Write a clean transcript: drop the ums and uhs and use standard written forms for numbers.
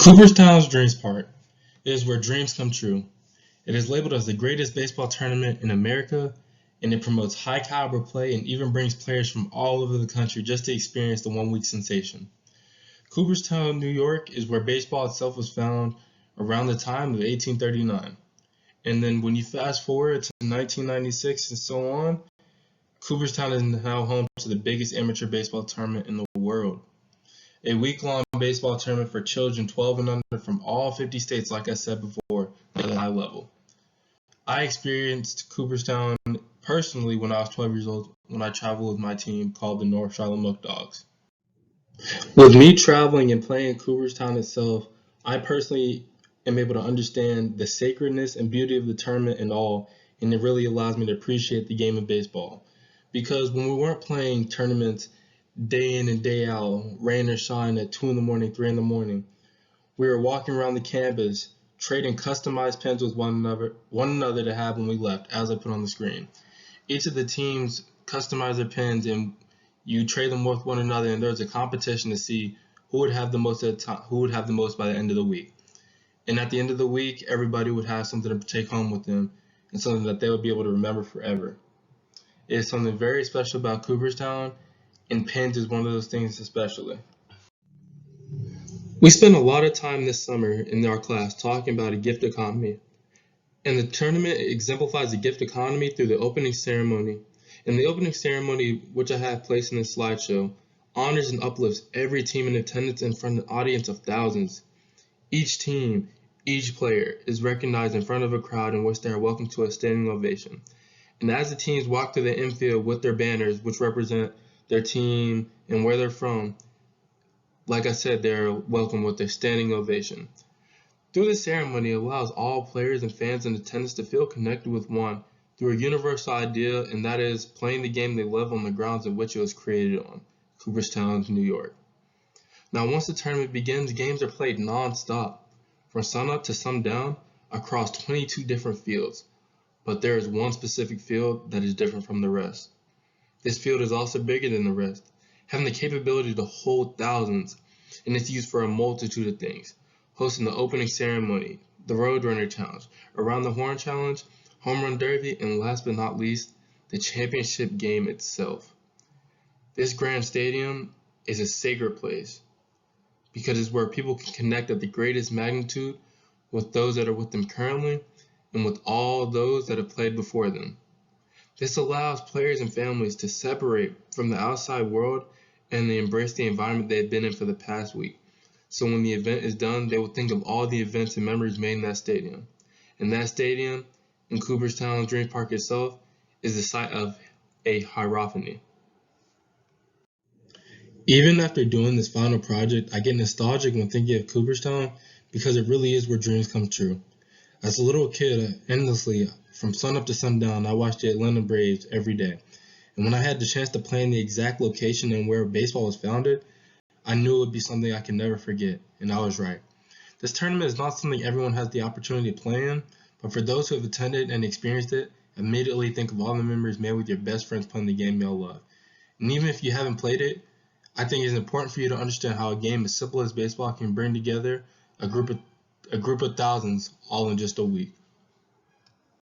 Cooperstown's Dreams Park is where dreams come true. It is labeled as the greatest baseball tournament in America, and it promotes high caliber play and even brings players from all over the country just to experience the 1 week sensation. Cooperstown, New York is where baseball itself was found around the time of 1839. And then when you fast forward to 1996 and so on, Cooperstown is now home to the biggest amateur baseball tournament in the world. A week-long baseball tournament for children 12 and under from all 50 states, like I said before, at a high level. I experienced Cooperstown personally when I was 12 years old when I traveled with my team called the North Charlotte Milk Dogs. With me traveling and playing in Cooperstown itself, I personally am able to understand the sacredness and beauty of the tournament and all, and it really allows me to appreciate the game of baseball. Because when we weren't playing tournaments day in and day out, rain or shine at 2 in the morning, 3 in the morning, we were walking around the campus, trading customized pens with one another to have when we left, as I put on the screen. Each of the teams customized their pens, and you trade them with one another, and there was a competition to see who would have the most by the end of the week. And at the end of the week, everybody would have something to take home with them, and something that they would be able to remember forever. It is something very special about Cooperstown, and pens is one of those things especially. We spent a lot of time this summer in our class talking about a gift economy, and the tournament exemplifies the gift economy through the opening ceremony. And the opening ceremony, which I have placed in this slideshow, honors and uplifts every team in attendance in front of an audience of thousands. Each team, each player is recognized in front of a crowd in which they are welcomed to a standing ovation. And as the teams walk through the infield with their banners, which represent their team and where they're from, like I said, they're welcomed with their standing ovation. Through the ceremony, it allows all players and fans in attendance to feel connected with one through a universal idea, and that is playing the game they love on the grounds in which it was created on, Cooperstown, New York. Now, once the tournament begins, games are played non-stop, from sunup to sundown, across 22 different fields. But there is one specific field that is different from the rest. This field is also bigger than the rest, having the capability to hold thousands, and it's used for a multitude of things, hosting the opening ceremony, the Roadrunner Challenge, Around the Horn Challenge, Home Run Derby, and last but not least, the championship game itself. This grand stadium is a sacred place because it's where people can connect at the greatest magnitude with those that are with them currently and with all those that have played before them. This allows players and families to separate from the outside world and they embrace the environment they've been in for the past week. So when the event is done, they will think of all the events and memories made in that stadium. And that stadium, in Cooperstown Dream Park itself, is the site of a hierophany. Even after doing this final project, I get nostalgic when thinking of Cooperstown because it really is where dreams come true. As a little kid, endlessly, from sunup to sundown, I watched the Atlanta Braves every day. And when I had the chance to play in the exact location and where baseball was founded, I knew it would be something I could never forget, and I was right. This tournament is not something everyone has the opportunity to play in, but for those who have attended and experienced it, immediately think of all the memories made with your best friends playing the game y'all love. And even if you haven't played it, I think it's important for you to understand how a game as simple as baseball can bring together a group of thousands all in just a week.